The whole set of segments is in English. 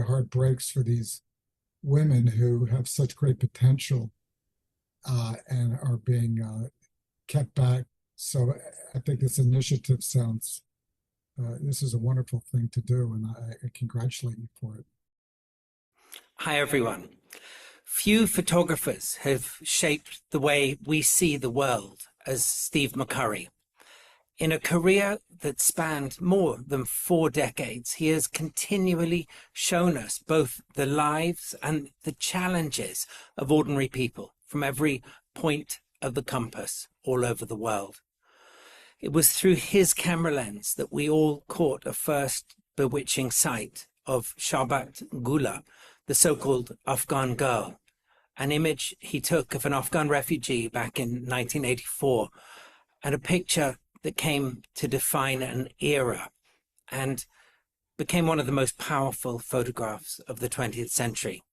heart breaks for these women who have such great potential and are being kept back. So I think this initiative sounds, this is a wonderful thing to do, and I congratulate you for it. Hi, everyone. Few photographers have shaped the way we see the world as Steve McCurry. In a career that spanned more than 4 decades, he has continually shown us both the lives and the challenges of ordinary people from every point of the compass all over the world. It was through his camera lens that we all caught a first bewitching sight of Sharbat Gula, the so-called Afghan girl, an image he took of an Afghan refugee back in 1984, and a picture that came to define an era and became one of the most powerful photographs of the 20th century.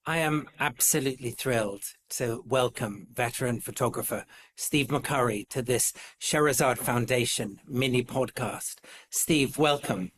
I am absolutely thrilled to welcome veteran photographer Steve McCurry to this Scheherazade Foundation mini podcast. Steve, welcome.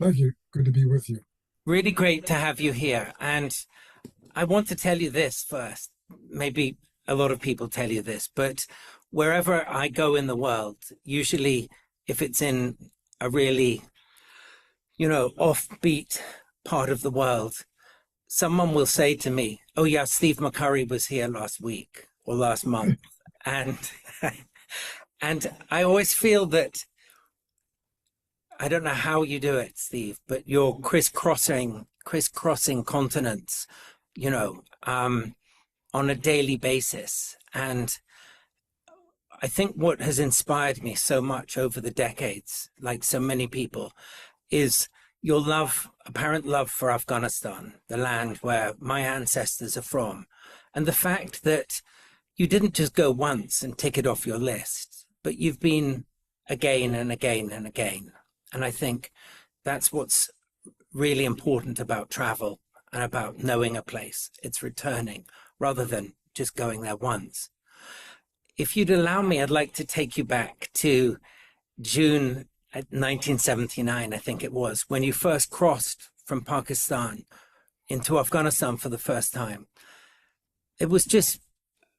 Thank you. Good to be with you. Really great to have you here. And I want to tell you this first. Maybe a lot of people tell you this, but wherever I go in the world, usually if it's in a really, offbeat part of the world, someone will say to me, oh yeah, Steve McCurry was here last week or last month. And I always feel that, I don't know how you do it, Steve, but you're crisscrossing continents, on a daily basis. And I think what has inspired me so much over the decades, like so many people, is your apparent love for Afghanistan, the land where my ancestors are from, and the fact that you didn't just go once and tick it off your list, but you've been again and again and again. And I think that's what's really important about travel and about knowing a place. It's returning rather than just going there once. If you'd allow me, I'd like to take you back to June 1979, I think it was, when you first crossed from Pakistan into Afghanistan for the first time. It was just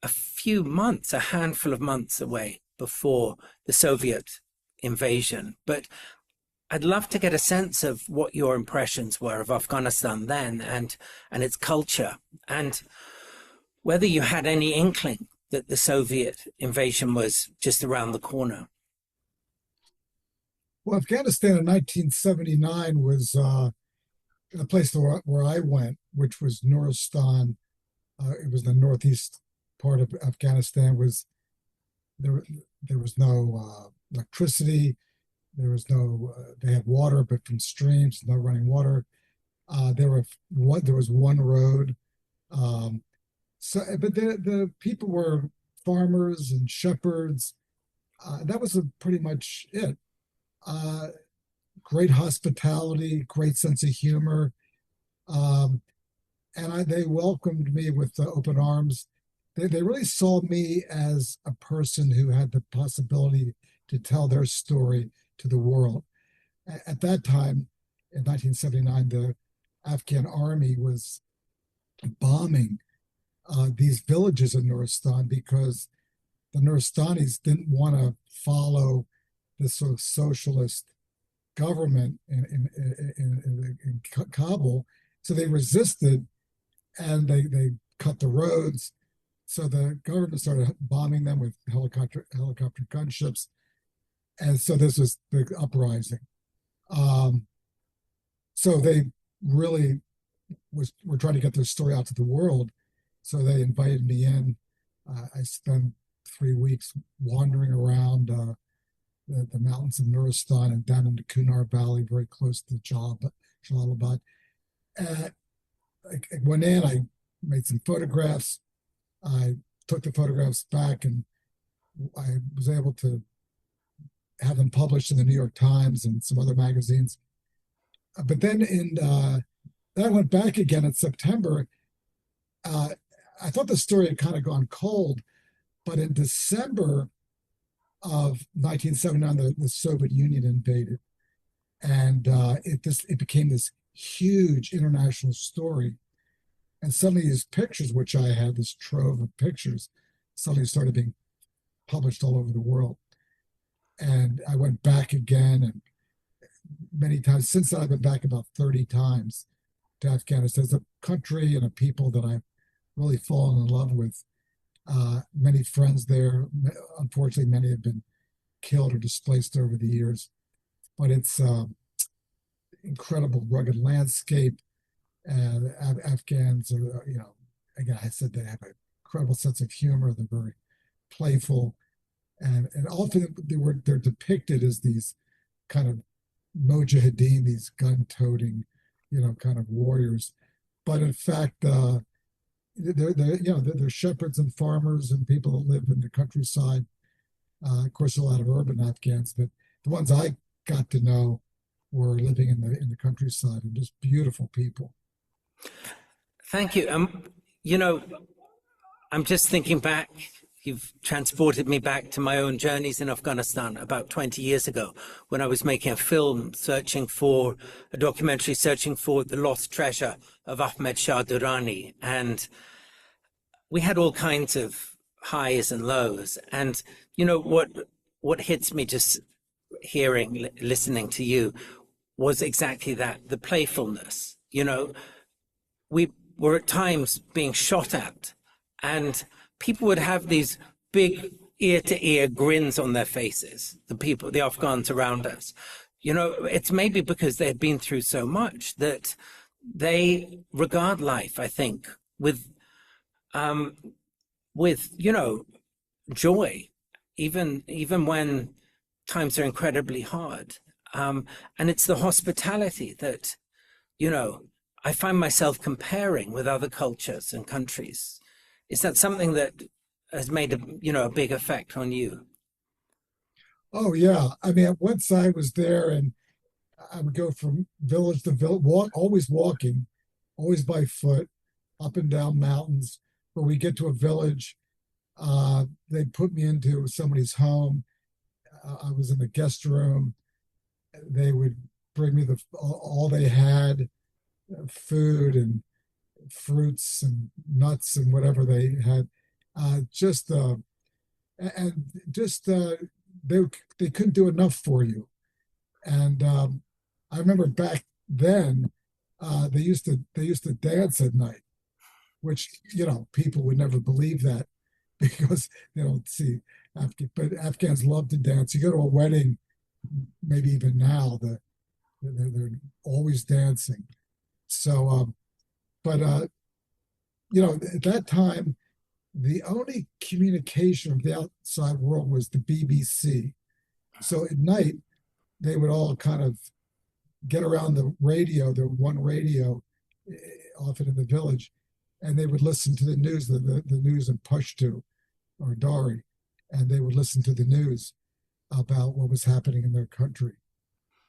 a few months, a handful of months away before the Soviet invasion. But I'd love to get a sense of what your impressions were of Afghanistan then and its culture, and whether you had any inkling that the Soviet invasion was just around the corner. Well, Afghanistan in 1979 was a place where I went, which was Nuristan. It was the northeast part of Afghanistan. There was no electricity. There was no. They had water, but from streams, no running water. There was one road. But the people were farmers and shepherds. That was pretty much it. Great hospitality, great sense of humor, and they welcomed me with open arms. They really saw me as a person who had the possibility to tell their story to the world. At that time, in 1979, the Afghan army was bombing these villages in Nuristan because the Nuristanis didn't want to follow this sort of socialist government in Kabul. So they resisted, and they cut the roads. So the government started bombing them with helicopter gunships. And so this was the uprising. So they really were trying to get their story out to the world. So they invited me in. I spent 3 weeks wandering around the mountains of Nuristan and down into Kunar Valley, very close to Jalalabad. I went in, I made some photographs. I took the photographs back, and I was able to have them published in the New York Times and some other magazines. But then then I went back again in September. I thought the story had kind of gone cold, but in December of 1979, the Soviet Union invaded, and it became this huge international story. And suddenly these pictures, which I had, this trove of pictures, suddenly started being published all over the world. And I went back again, and many times since then, I've been back about 30 times to Afghanistan. It's a country and a people that I've really fallen in love with. Many friends there. Unfortunately, many have been killed or displaced over the years. But it's incredible rugged landscape. And Afghans are, again, I said they have an incredible sense of humor. They're very playful, and often they're depicted as these kind of mujahideen, these gun-toting, kind of warriors. But in fact, they're shepherds and farmers and people that live in the countryside. Of course, a lot of urban Afghans, but the ones I got to know were living in the countryside, and just beautiful people. Thank you. I'm just thinking back. You've transported me back to my own journeys in Afghanistan about 20 years ago, when I was making a film, a documentary searching for the lost treasure of Ahmed Shah Durrani. And we had all kinds of highs and lows. And what hits me just listening to you was exactly that, the playfulness. We were at times being shot at, and people would have these big ear-to-ear grins on their faces, the Afghans around us. It's maybe because they had been through so much that they regard life, I think, with joy, even when times are incredibly hard. And it's the hospitality that, I find myself comparing with other cultures and countries. Is that something that has made a big effect on you? Oh yeah, I mean, once I was there, and I would go from village to village, always walking, always by foot, up and down mountains. When we get to a village, they'd put me into somebody's home. I was in the guest room. They would bring me all they had, food and fruits and nuts and whatever they had. Just and just they couldn't do enough for you. And I remember back then, they used to dance at night, which people would never believe that because they don't see but Afghans love to dance. You go to a wedding, maybe even now, they're always dancing. So, but at that time, the only communication with the outside world was the BBC. So at night, they would all kind of get around the radio, the one radio, often in the village, and they would listen to the news, the news in Pashto or Dari, and they would listen to the news about what was happening in their country.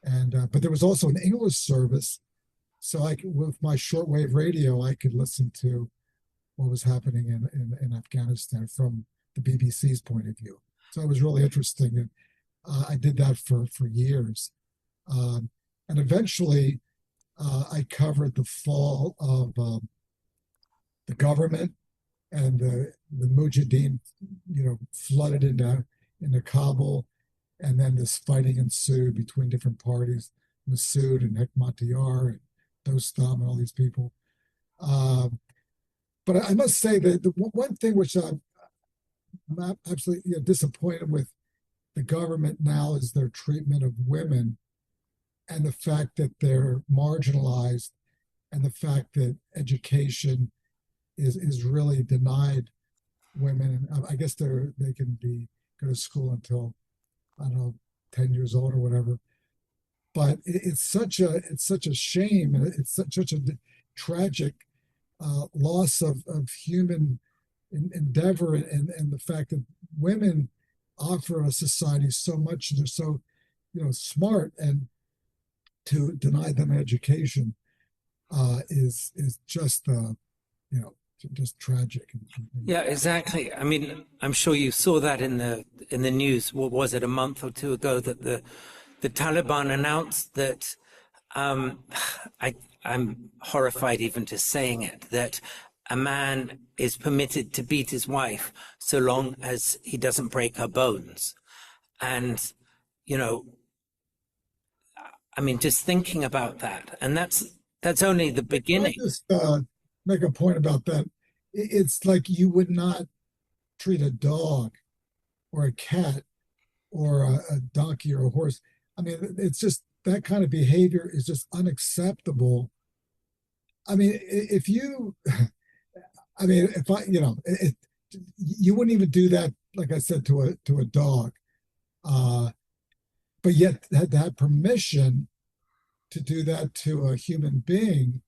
And but there was also an English service, so with my shortwave radio, I could listen to what was happening in Afghanistan from the BBC's point of view. So it was really interesting, and I did that for years. And eventually, I covered the fall of the government, and the Mujahideen, flooded into Kabul, and then this fighting ensued between different parties, Massoud and Hekmatyar and Dostam and all these people. But I must say that the one thing which I'm absolutely disappointed with the government now is their treatment of women, and the fact that they're marginalized, and the fact that education is really denied women. And I guess they can go to school until, I don't know, 10 years old or whatever. But it's such a shame, and it's such a tragic loss of human endeavor, and the fact that women offer a society so much, and they're so smart, and to deny them education is just just tragic. Yeah, exactly. I mean, I'm sure you saw that in the news. What was it, a month or two ago, that the Taliban announced that I'm horrified even to saying it, that a man is permitted to beat his wife so long as he doesn't break her bones. And, you know, I mean, just thinking about that, and that's only the Can I beginning. just make a point about that? It's like you would not treat a dog or a cat or a donkey or a horse. I mean, it's just that kind of behavior is just unacceptable. I mean, if you, I mean, if I, you wouldn't even do that, like I said, to a dog, uh, but yet had to have permission to do that to a human being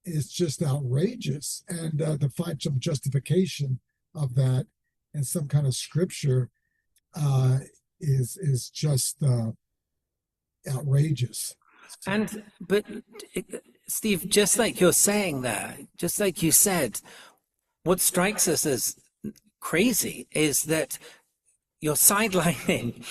is just outrageous. And to find some justification of that in some kind of scripture uh, is just outrageous. So, But Steve, just like you're saying there, just like you said, what strikes us as crazy is that you're sidelining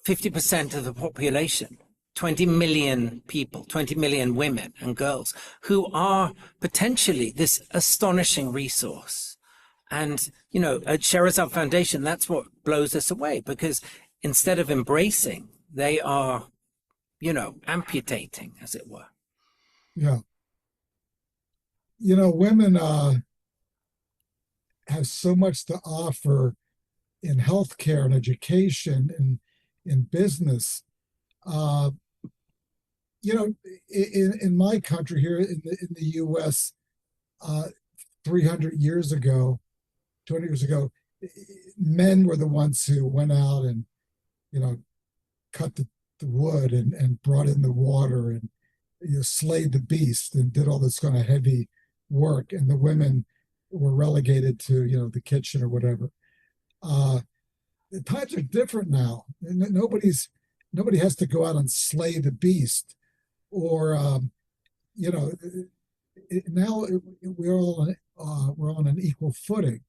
50% of the population, 20 million people, 20 million women and girls who are potentially this astonishing resource. And, at Scheherazade Foundation, that's what blows us away, because instead of embracing, they are, amputating, as it were. yeah, women have so much to offer in healthcare and education and in business. Uh, in my country here in the U.S., 300 years ago, 200 years ago, men were the ones who went out and, you know, cut the wood and brought in the water and slayed the beast and did all this kind of heavy work. And the women were relegated to, the kitchen or whatever. The times are different now. Nobody has to go out and slay the beast or, you know, now we're on an equal footing.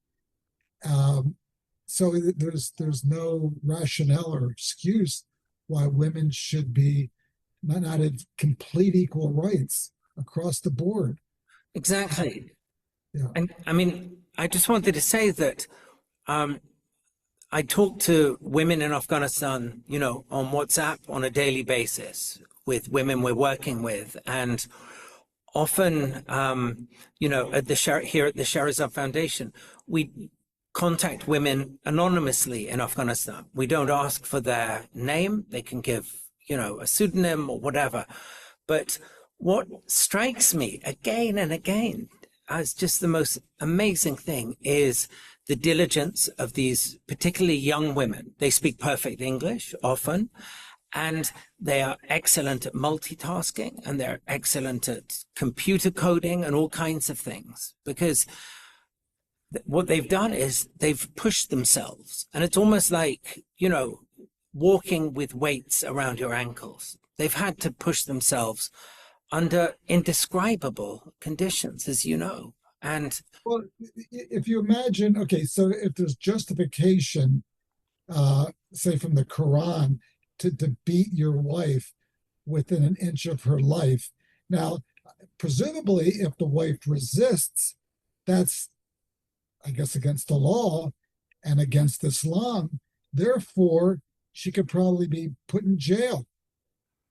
So there's no rationale or excuse why women should be not at complete equal rights across the board. Exactly. Yeah. And I mean, I just wanted to say that I talk to women in Afghanistan, on WhatsApp on a daily basis with women we're working with. And often, here at the Scheherazade Foundation, we contact women anonymously in Afghanistan. We don't ask for their name. They can give, a pseudonym or whatever. But what strikes me again and again as just the most amazing thing is the diligence of these particularly young women. They speak perfect English often, and they are excellent at multitasking, and they're excellent at computer coding and all kinds of things, because what they've done is they've pushed themselves, and it's almost like, walking with weights around your ankles. They've had to push themselves under indescribable conditions, as you know. And Well, if you imagine, okay, so if there's justification, say from the Quran, to beat your wife within an inch of her life, now, presumably, if the wife resists, that's, I guess, against the law and against Islam. Therefore, she could probably be put in jail.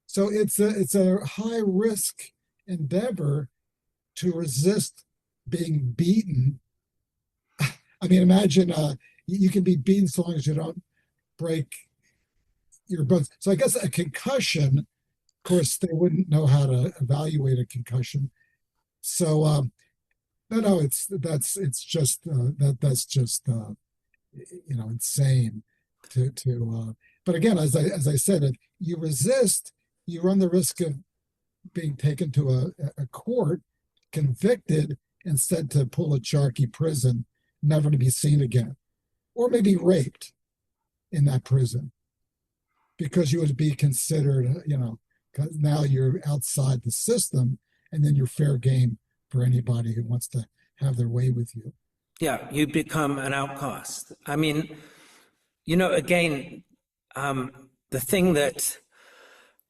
So it's a high risk endeavor to resist being beaten. I mean, imagine you can be beaten so long as you don't break your bones. So I guess a concussion, of course, they wouldn't know how to evaluate a concussion. So no, it's just that's just insane to. But again, as I said, if you resist, you run the risk of being taken to a court, convicted, and sent to Pulacharki prison, never to be seen again, or maybe raped in that prison because you would be considered, because now you're outside the system, and then you're fair game for anybody who wants to have their way with you. yeah, you become an outcast. I mean, again, the thing that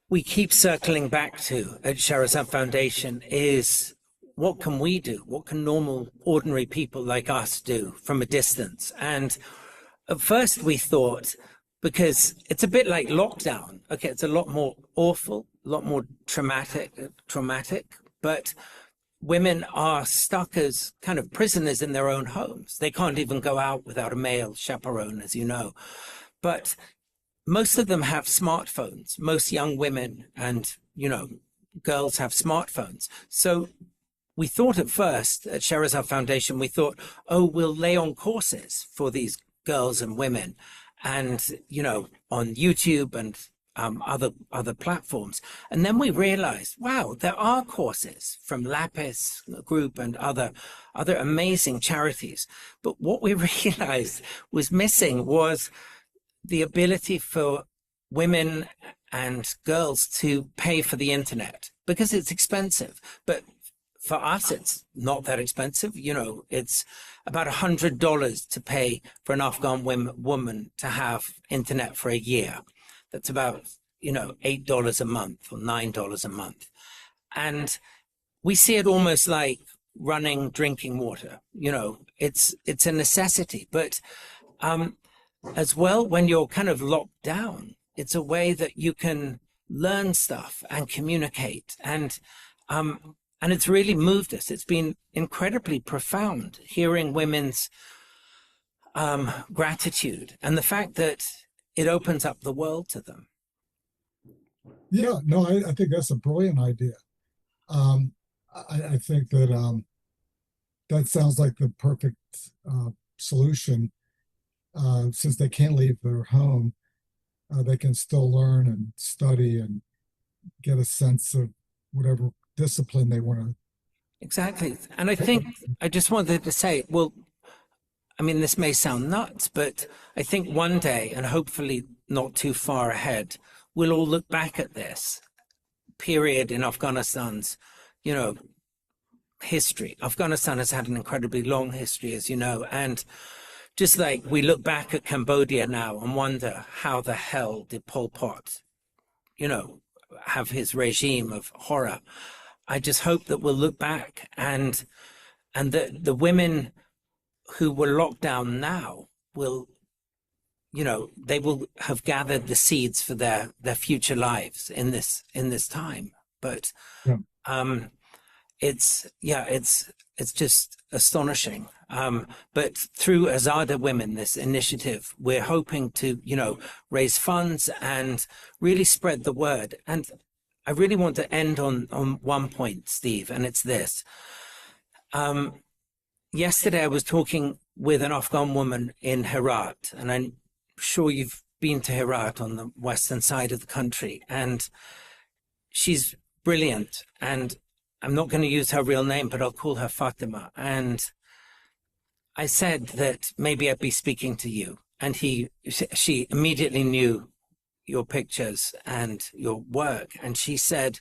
we keep circling back to at Scheherazade Foundation is what can we do? What can normal, ordinary people like us do from a distance? And at first we thought, because it's a bit like lockdown, okay, it's a lot more awful, a lot more traumatic, but women are stuck as kind of prisoners in their own homes. They can't even go out without a male chaperone, as you know. But most of them have smartphones. Most young women and, girls have smartphones. So we thought at first at Scheherazade Foundation, we thought, oh, we'll lay on courses for these girls and women and, on YouTube and other platforms. And then we realized, wow, there are courses from Lapis Group and other amazing charities. But what we realized was missing was the ability for women and girls to pay for the internet because it's expensive. But for us, it's not that expensive. It's about $100 to pay for an Afghan woman to have internet for a year. That's about, $8 a month or $9 a month. And we see it almost like running drinking water. It's a necessity. But as well, when you're kind of locked down, it's a way that you can learn stuff and communicate. And it's really moved us. It's been incredibly profound hearing women's gratitude and the fact that it opens up the world to them. Yeah, no, I think that's a brilliant idea. I think that that sounds like the perfect solution. Since they can't leave their home, they can still learn and study and get a sense of whatever discipline they want to. Exactly. And I think I just wanted to say, well, I mean, this may sound nuts, but I think one day, and hopefully not too far ahead, we'll all look back at this period in Afghanistan's, history. Afghanistan has had an incredibly long history, as you know, and just like we look back at Cambodia now and wonder how the hell did Pol Pot, have his regime of horror. I just hope that we'll look back and the women who were locked down now will, they will have gathered the seeds for their future lives in this time. But Yeah. It's just astonishing. But through Azada Women, this initiative, we're hoping to, raise funds and really spread the word. And I really want to end on one point, Steve, and it's this. Yesterday, I was talking with an Afghan woman in Herat, and I'm sure you've been to Herat on the western side of the country, and she's brilliant. And I'm not going to use her real name, but I'll call her Fatima. And I said that maybe I'd be speaking to you. And she immediately knew your pictures and your work. And she said,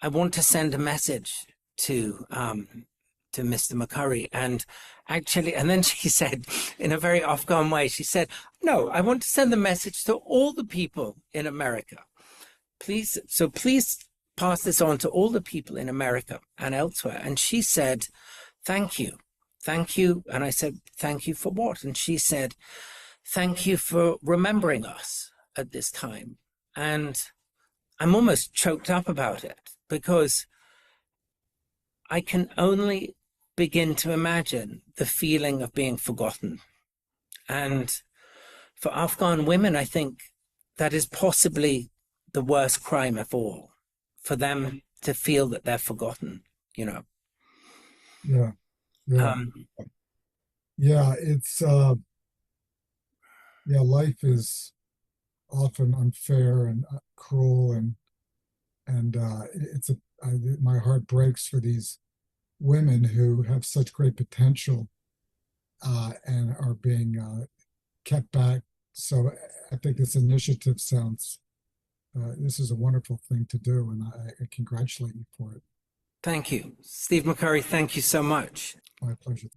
I want to send a message to Mr. McCurry. And actually, and then she said, in a very Afghan way, she said, no, I want to send the message to all the people in America. Please pass this on to all the people in America and elsewhere. And she said, thank you. Thank you. And I said, thank you for what? And she said, thank you for remembering us at this time. And I'm almost choked up about it because I can only begin to imagine the feeling of being forgotten. And for Afghan women, I think that is possibly the worst crime of all, for them to feel that they're forgotten, Yeah. It's life is often unfair and cruel, and my heart breaks for these women who have such great potential and are being kept back. So I think this initiative this is a wonderful thing to do, and I congratulate you for it. Thank you. Steve McCurry, thank you so much. My pleasure.